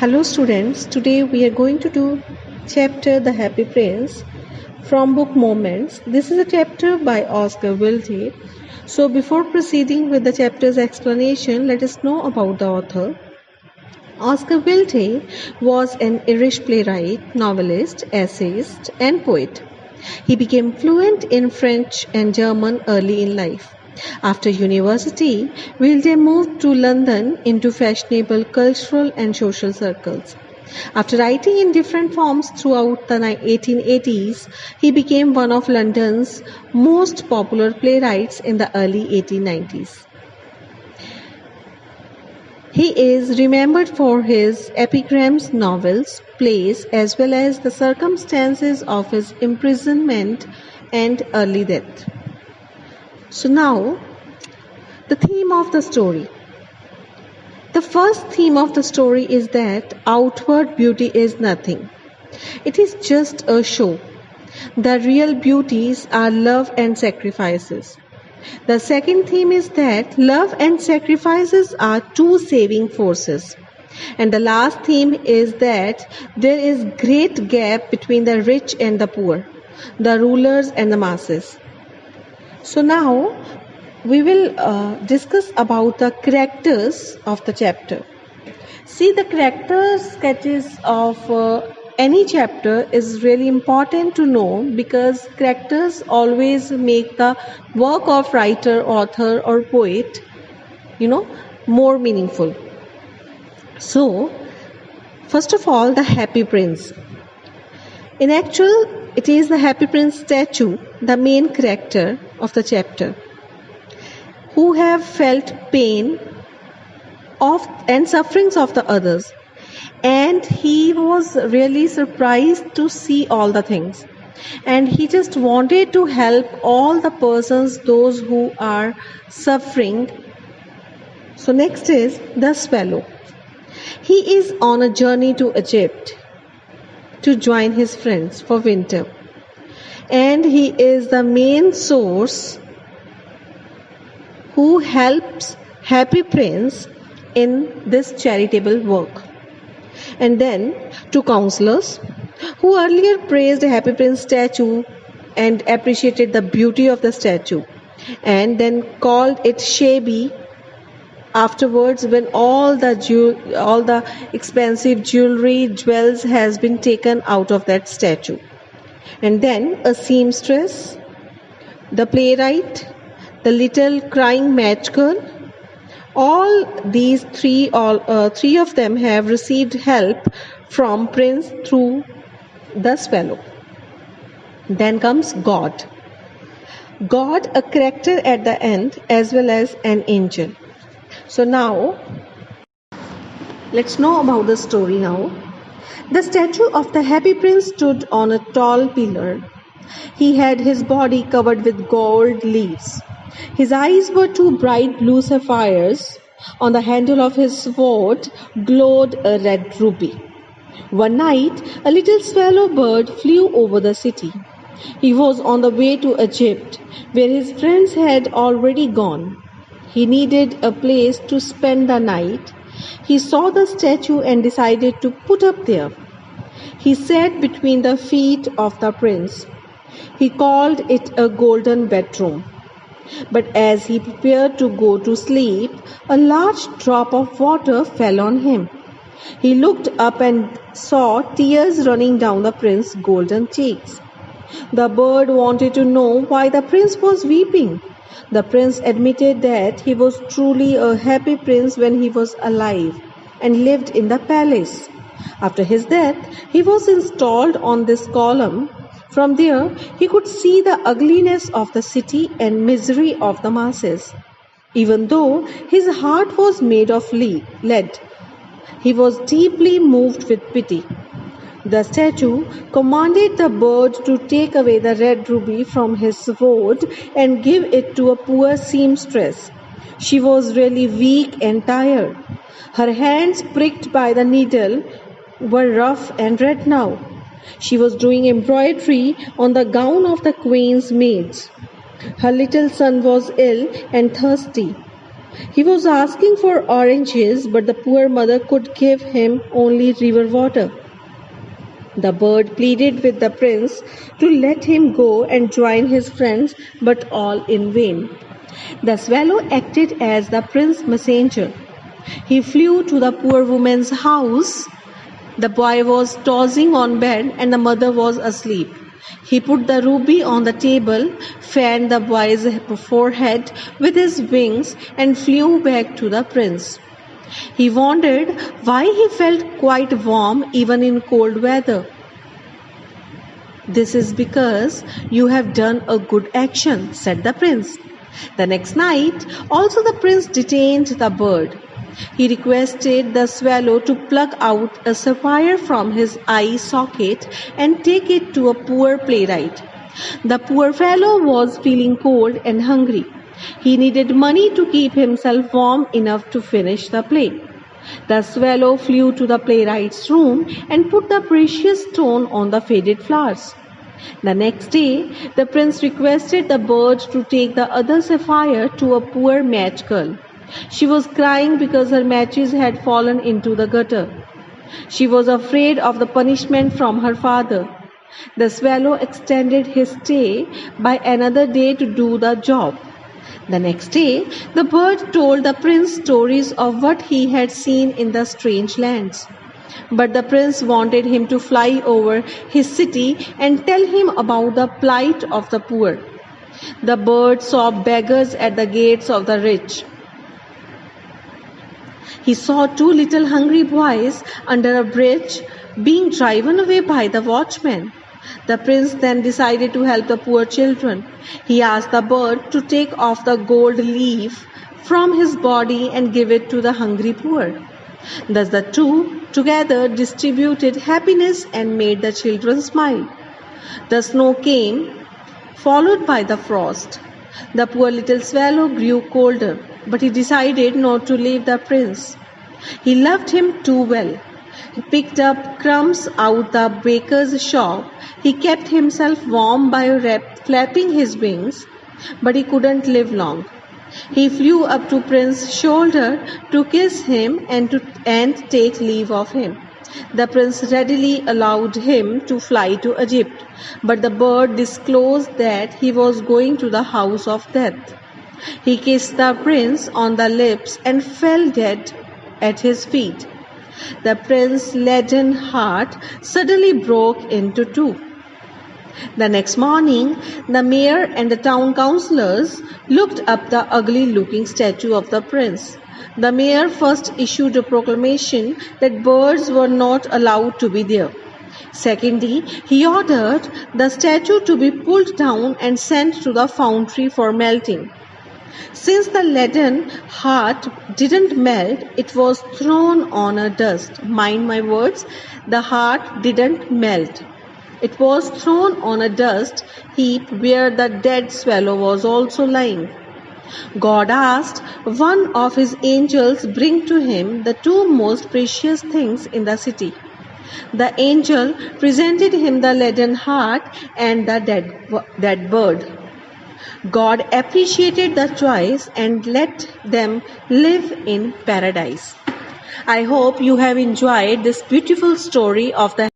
Hello students, today we are going to do chapter The Happy Prince from book Moments. This is a chapter by Oscar Wilde. So before proceeding with the chapter's explanation, let us know about the author. Oscar Wilde was an Irish playwright, novelist, essayist and poet. He became fluent in French and German early in life. After university, Wilde moved to London into fashionable cultural and social circles. After writing in different forms throughout the 1880s, he became one of London's most popular playwrights in the early 1890s. He is remembered for his epigrams, novels, plays, as well as the circumstances of his imprisonment and early death. So now, the theme of the story. The first theme of the story is that outward beauty is nothing. It is just a show. The real beauties are love and sacrifices. The second theme is that love and sacrifices are two saving forces. And the last theme is that there is great gap between the rich and the poor, the rulers and the masses. So now we will discuss about the characters of the chapter. See, the character sketches of any chapter is really important to know because characters always make the work of writer, author or poet, more meaningful. So, first of all, the Happy Prince. In actual, it is the Happy Prince statue, the main character of the chapter, who have felt pain of and sufferings of the others, and he was really surprised to see all the things, and he just wanted to help all the persons, those who are suffering. So next is the swallow. He is on a journey to Egypt to join his friends for winter, and he is the main source who helps Happy Prince in this charitable work. And then two counselors who earlier praised Happy Prince statue and appreciated the beauty of the statue, and then called it shabby afterwards when all the expensive jewels has been taken out of that statue. And then a seamstress, the playwright, the little crying match girl. All these three of them have received help from Prince through the swallow. Then comes God. God, a character at the end as well as an angel. So now, let's know about the story now. The statue of the Happy Prince stood on a tall pillar. He had his body covered with gold leaves. His eyes were two bright blue sapphires. On the handle of his sword glowed a red ruby. One night, a little swallow bird flew over the city. He was on the way to Egypt, where his friends had already gone. He needed a place to spend the night. He saw the statue and decided to put up there. He sat between the feet of the prince. He called it a golden bedroom. But as he prepared to go to sleep, a large drop of water fell on him. He looked up and saw tears running down the prince's golden cheeks. The bird wanted to know why the prince was weeping. The prince admitted that he was truly a happy prince when he was alive and lived in the palace. After his death, he was installed on this column. From there, he could see the ugliness of the city and misery of the masses. Even though his heart was made of lead, he was deeply moved with pity. The statue commanded the bird to take away the red ruby from his sword and give it to a poor seamstress. She was really weak and tired. Her hands, pricked by the needle, were rough and red now. She was doing embroidery on the gown of the queen's maids. Her little son was ill and thirsty. He was asking for oranges, but the poor mother could give him only river water. The bird pleaded with the prince to let him go and join his friends, but all in vain. The swallow acted as the prince's messenger. He flew to the poor woman's house. The boy was tossing on bed and the mother was asleep. He put the ruby on the table, fanned the boy's forehead with his wings, and flew back to the prince. He wondered why he felt quite warm even in cold weather. "This is because you have done a good action," said the prince. The next night, also the prince detained the bird. He requested the swallow to pluck out a sapphire from his eye socket and take it to a poor playwright. The poor fellow was feeling cold and hungry. He needed money to keep himself warm enough to finish the play. The swallow flew to the playwright's room and put the precious stone on the faded flowers. The next day, the prince requested the bird to take the other sapphire to a poor match girl. She was crying because her matches had fallen into the gutter. She was afraid of the punishment from her father. The swallow extended his stay by another day to do the job. The next day, the bird told the prince stories of what he had seen in the strange lands. But the prince wanted him to fly over his city and tell him about the plight of the poor. The bird saw beggars at the gates of the rich. He saw two little hungry boys under a bridge being driven away by the watchman. The prince then decided to help the poor children. He asked the bird to take off the gold leaf from his body and give it to the hungry poor. Thus the two together distributed happiness and made the children smile. The snow came, followed by the frost. The poor little swallow grew colder, but he decided not to leave the prince. He loved him too well. He picked up crumbs out the baker's shop. He kept himself warm by flapping his wings, but he couldn't live long. He flew up to Prince's shoulder to kiss him and take leave of him. The prince readily allowed him to fly to Egypt, but the bird disclosed that he was going to the house of death. He kissed the prince on the lips and fell dead at his feet. The prince's leaden heart suddenly broke into two. The next morning, the mayor and the town councillors looked up the ugly-looking statue of the prince. The mayor first issued a proclamation that birds were not allowed to be there. Secondly, he ordered the statue to be pulled down and sent to the foundry for melting. Since the leaden heart didn't melt, it was thrown on a dust. Mind my words, the heart didn't melt. It was thrown on a dust heap where the dead swallow was also lying. God asked one of his angels bring to him the two most precious things in the city. The angel presented him the leaden heart and the dead bird. God appreciated the choice and let them live in paradise. I hope you have enjoyed this beautiful story of the